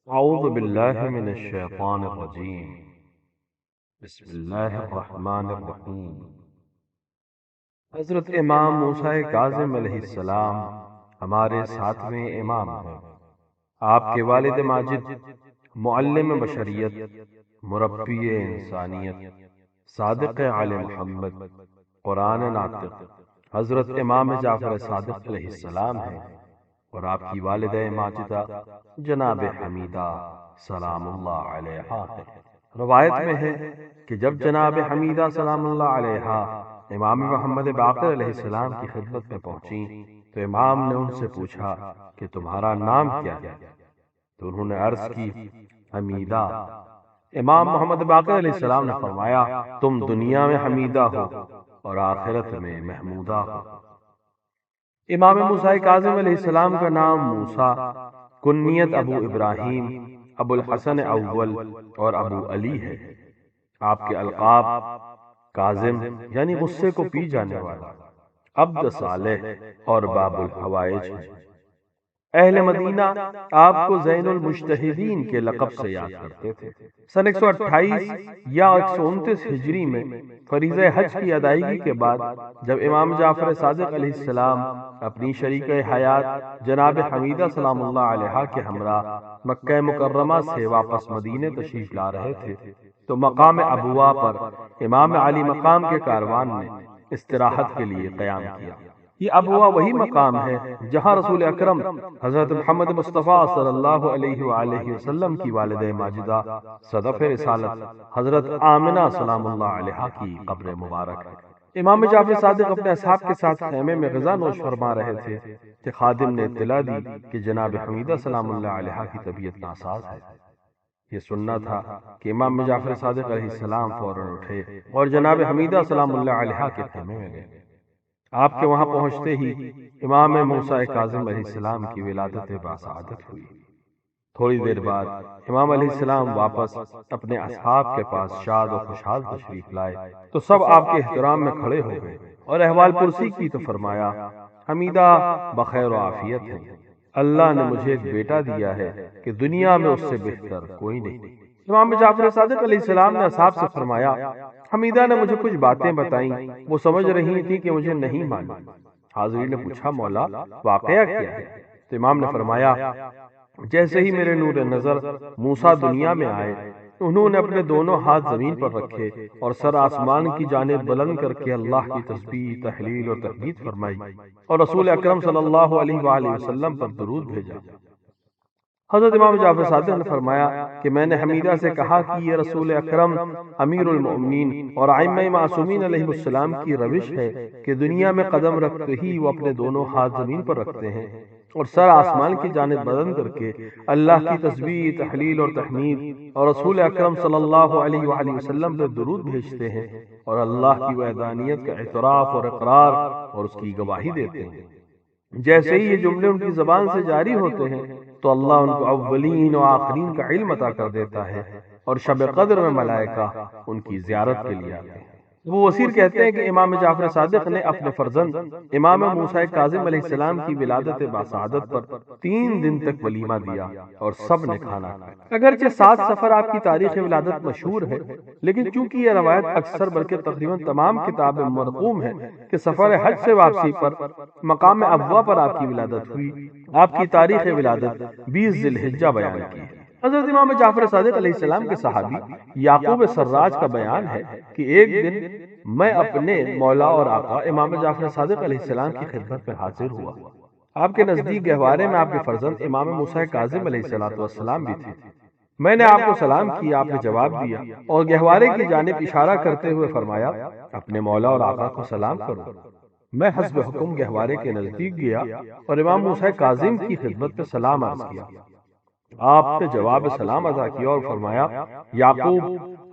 أعوذ بالله من الشيطان الرجيم. بسم الله الرحمن الرحیم. حضرت امام موسیٰ کاظم علیہ السلام ہمارے ساتویں امام ہیں. آپ کے والد ماجد معلم بشریت، مربی انسانیت، صادق علی محمد، قرآن ناطق حضرت امام جعفر صادق علیہ السلام ہیں، اور آپ کی والدہ ماجدہ جناب حمیدہ سلام اللہ علیہا ہے. روایت میں ہے کہ جب جناب حمیدہ سلام اللہ علیہا امام محمد باقر علیہ السلام کی خدمت میں پہنچی تو امام نے ان سے پوچھا کہ تمہارا نام کیا ہے؟ تو انہوں نے عرض کی حمیدہ. امام محمد باقر علیہ السلام نے فرمایا تم دنیا میں حمیدہ ہو اور آخرت میں محمودہ ہو. امام موسیٰ کاظم علیہ السلام کا نام موسیٰ، کنیت ابو ابراہیم، ابو الحسن اول اور ابو علی ہے. آپ کے القاب کاظم یعنی غصے کو پی جانے والا، عبد صالح اور باب الحوائج ہے. اہل مدینہ آپ کو زین المجتہدین کے لقب سے یاد کرتے تھے. سن 128 یا 129 ہجری میں فریضہ حج کی ادائیگی کے بعد جب امام جعفر صادق علیہ السلام اپنی شریک حیات جناب حمیدہ سلام اللہ علیہا کے ہمراہ مکہ مکرمہ سے واپس مدینے تشریف لا رہے تھے تو مقام ابوا پر امام علی مقام کے کاروان نے استراحت کے لیے قیام کیا. یہ ابوا وہی مقام ہے جہاں رسول اکرم حضرت محمد مصطفیٰ صلی اللہ علیہ وآلہ وسلم کی والدہ ماجدہ صدف رسالت حضرت آمنہ سلام اللہ علیہا کی قبر مبارک ہے. امام جعفر صادق اپنے اصحاب کے ساتھ خیمے میں غذا نوش فرما رہے تھے کہ خادم نے اطلاع دی کہ جناب حمیدہ سلام اللہ علیہا کی طبیعت ناساز ہے. یہ سننا تھا کہ امام جعفر صادق علیہ السلام فوراً اٹھے اور جناب حمیدہ سلام اللہ علیہا کے خیمے میں گئے. آپ کے وہاں پہنچتے ہی امام موسیٰ کاظم علیہ السلام کی ولادت باسعادت ہوئی. تھوڑی دیر بعد امام علیہ السلام واپس اپنے اصحاب کے پاس شاد و خوشحال تشریف لائے تو سب آپ کے احترام میں کھڑے ہو گئے اور احوال پرسی کی تو فرمایا حمیدہ بخیر و عافیت ہے. اللہ نے مجھے ایک بیٹا دیا ہے کہ دنیا میں اس سے بہتر کوئی نہیں. امام جعفر صادق علیہ السلام نے اصحاب سے فرمایا حمیدہ نے مجھے کچھ باتیں بتائیں، وہ سمجھ رہی تھی کہ مجھے نہیں معلوم. حاضرین نے پوچھا مولا واقعہ کیا ہے؟ تو امام نے فرمایا جیسے ہی میرے نور نظر موسیٰ دنیا میں آئے انہوں نے اپنے دونوں ہاتھ زمین پر رکھے اور سر آسمان کی جانب بلند کر کے اللہ کی تسبیح، تحلیل اور تحمید فرمائی اور رسول اکرم صلی اللہ علیہ وآلہ وسلم پر درود بھیجا. حضرت امام جعفر صادق نے فرمایا کہ میں نے حمیدہ سے کہا کہ یہ رسول اکرم امیر المؤمنین اور ائمہ معصومین علیہ السلام کی روش ہے کہ دنیا میں قدم رکھتے ہی وہ اپنے دونوں ہاتھ زمین پر رکھتے ہیں اور سر آسمان کی جانب بلند کر کے اللہ کی تسبیح، تحلیل اور تحمید اور رسول اکرم صلی اللہ علیہ وآلہ وسلم پر درود بھیجتے ہیں اور اللہ کی وحدانیت کا اعتراف اور اقرار اور اس کی گواہی دیتے ہیں. جیسے ہی یہ جملے ان کی زبان سے جاری ہوتے ہیں تو اللہ ان کو اولین و آخرین کا علم عطا کر دیتا ہے اور شب قدر میں ملائکہ ان کی زیارت کے لیے آتے ہیں. وہ وزیر کہتے ہیں کہ امام جعفر صادق نے اپنے فرزند امام موسیٰ کاظم علیہ السلام کی ولادت باسعادت پر 3 دن تک ولیمہ دیا اور سب نے کھانا کھایا. اگرچہ 7 سفر آپ کی تاریخ ولادت مشہور ہے، لیکن چونکہ یہ روایت اکثر بلکہ تقریباً تمام کتاب مرقوم ہے کہ سفر حج سے واپسی پر مقام ابوا پر آپ کی ولادت ہوئی، آپ کی تاریخ ولادت 20 ذی الحجہ بیان کی ہے. حضرت امام جعفر صادق علیہ السلام کے صحابی یعقوب سراج کا بیان ہے کہ ایک دن میں اپنے مولا اور آقا امام جعفر صادق علیہ السلام کی خدمت میں حاضر ہوا. آپ کے نزدیک گہوارے میں آپ کے فرزند امام موسیٰ کاظم علیہ السلام بھی تھے. میں نے آپ کو سلام کیا، آپ نے جواب دیا اور گہوارے کی جانب اشارہ کرتے ہوئے فرمایا اپنے مولا اور آقا کو سلام کرو. میں حسب حکم گہوارے کے نزدیک گیا اور امام موسیٰ کاظم کی خدمت میں سلام عرض کیا. آپ نے جواب سلام ادا کیا اور فرمایا یعقوب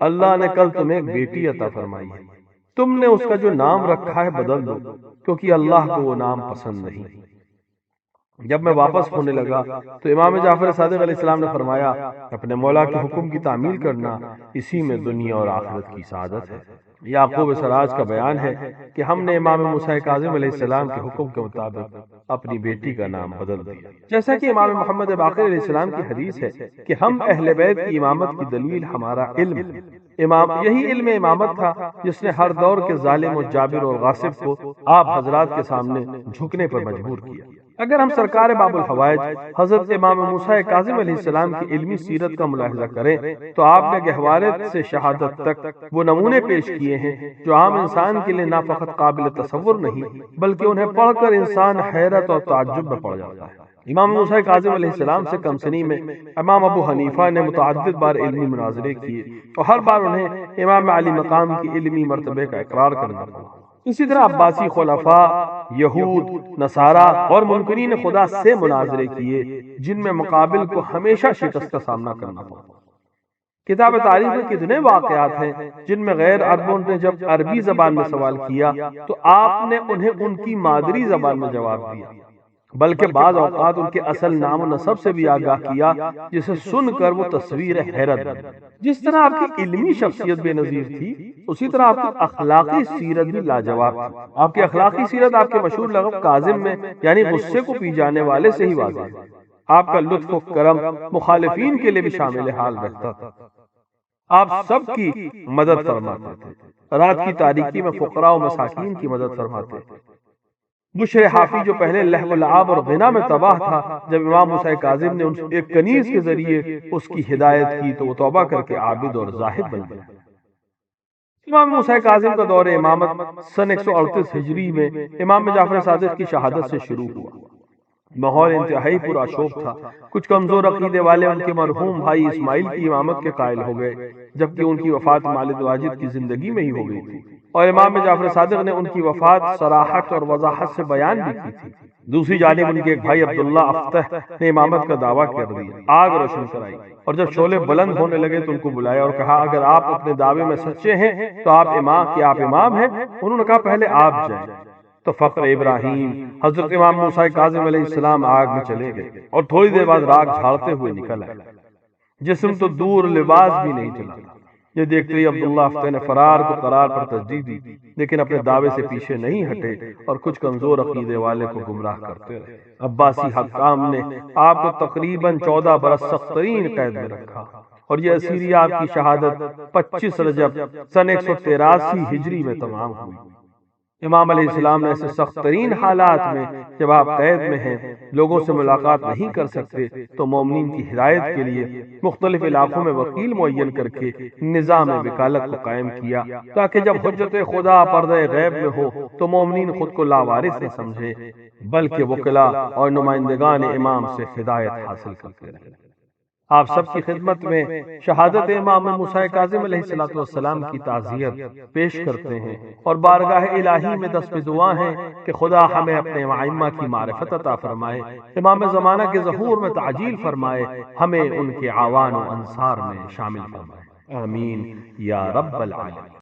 اللہ نے کل تمہیں ایک بیٹی عطا فرمائی ہے، تم نے اس کا جو نام رکھا ہے بدل دو کیونکہ اللہ کو وہ نام پسند نہیں. جب میں واپس ہونے لگا تو امام جعفر صادق علیہ السلام نے فرمایا اپنے مولا کے حکم کی تعمیل کرنا، اسی میں دنیا اور آخرت کی سعادت ہے۔ یعقوب سراج کا بیان ہے کہ ہم نے امام موسیٰ کاظم علیہ السلام کے حکم کے مطابق اپنی بیٹی کا نام بدل دیا، جیسا کہ امام محمد باقر علیہ السلام کی حدیث ہے کہ ہم اہل بیت کی امامت کی دلیل ہمارا علم ہے۔ یہی علم امامت تھا جس نے ہر دور کے ظالم و جابر اور غاصب کو آپ حضرات کے سامنے جھکنے پر مجبور کیا۔ اگر ہم سرکار باب الفوائد حضرت امام موسیٰ کاظم علیہ السلام کی علمی سیرت کا ملاحظہ کریں تو آپ نے گہوارت سے شہادت تک وہ نمونے پیش کیے ہیں جو عام انسان کے لیے نہ فقط قابل تصور نہیں بلکہ انہیں پڑھ کر انسان حیرت اور تعجب میں پڑ جاتا ہے۔ امام موسیٰ کاظم علیہ السلام سے کم سنی میں امام ابو حنیفہ نے متعدد بار علمی مناظرے کیے اور ہر بار انہیں امام علی مقام کی علمی مرتبے کا اقرار کرنا پڑا۔ اسی طرح عباسی خلفاء، یہود، نصارہ اور منکرین خدا سے مناظرے کیے جن میں مقابل کو ہمیشہ شکست کا سامنا کرنا پڑا۔ کتاب تاریخ میں کتنے واقعات ہیں جن میں غیر عربوں نے جب عربی زبان میں سوال کیا تو آپ نے انہیں ان کی مادری زبان میں جواب دیا، بلکہ بعض اوقات ان کے اصل نام و نسب سے بھی آگاہ کیا، جسے سن کر وہ تصویر حیرت بنی۔ جس طرح آپ کی علمی شخصیت بے نظیر تھی، اسی طرح آپ کی اخلاقی سیرت بھی لاجواب تھی۔ آپ کی اخلاقی سیرت آپ کے مشہور لقب کاظم میں یعنی غصے کو پی جانے والے سے ہی واضح ہے۔ آپ کا لطف و کرم مخالفین کے لیے بھی شامل حال رہتا تھا۔ آپ سب کی مدد فرماتے تھے، رات کی تاریکی میں فقراء و مساکین کی مدد فرماتے تھے۔ بشر حافی جو پہلے لہو و لعاب اور غنا میں تباہ تھا، جب امام موسیٰ کاظم نے ایک کنیز کے ذریعے اس کی ہدایت کی تو وہ توبہ کر کے عابد اور زاہد بن گیا۔ امام موسیٰ کاظم کا دور امامت سن 138 ہجری میں امام جعفر صادق کی شہادت سے شروع ہوا۔ ماحول انتہائی پرآشوب تھا۔ کچھ کمزور عقیدے والے ان کے مرحوم بھائی اسماعیل کی امامت کے قائل ہو گئے، جبکہ ان کی وفات والد واجد کی زندگی میں ہی ہو گئی تھی، اور امام جعفر صادق نے ان کی وفات صراحت اور وضاحت سے بیان بھی کی تھی۔ دوسری جانب ان کے ایک بھائی عبداللہ افتح نے امامت کا دعویٰ کر دیا، آگ روشن کرائی، اور جب شعلے بلند ہونے لگے تو ان کو بلایا اور کہا اگر آپ اپنے دعوے میں سچے ہیں تو آپ امام ہیں؟ انہوں نے کہا پہلے آپ جائیں۔ تو فخر ابراہیم حضرت امام موسیٰ کاظم علیہ السلام آگ میں چلے گئے اور تھوڑی دیر بعد راگ جھاڑتے ہوئے نکل آئے۔ جسم تو دور، لباس بھی نہیں چلا۔ یہ دیکھتے ہی عبداللہ افتح نے فرار کو قرار پر تجدید دی، لیکن اپنے دعوے سے پیچھے نہیں ہٹے اور کچھ کمزور عقیدے والے کو گمراہ کرتے رہے۔ عباسی حکام نے آپ کو تقریباً 14 برس سخت ترین قید میں رکھا، اور یہ اسیری آپ کی شہادت 25 رجب سن 183 ہجری میں تمام ہوئی۔ امام علیہ السلام نے ایسے سخت ترین حالات میں جب آپ قید میں ہیں، لوگوں سے ملاقات نہیں کر سکتے، تو مومنین کی ہدایت کے لیے مختلف علاقوں میں وکیل معین کر کے نظام وکالت کو قائم کیا، تاکہ جب حجت خدا پردہ غیب میں ہو تو مومنین خود کو لاوارث نہ سمجھے، بلکہ وکلا اور نمائندگان امام سے ہدایت حاصل کرتے رہے۔ آپ سب کی خدمت میں شہادت امام موسیٰ کاظم علیہ السلام کی تعزیت پیش کرتے ہیں، اور بارگاہ الہی میں دست دعا ہیں کہ خدا ہمیں اپنے ائمہ کی معرفت عطا فرمائے، امام زمانہ کے ظہور میں تعجیل فرمائے، ہمیں ان کے اعوان و انصار میں شامل فرمائے، آمین یا رب العالمین۔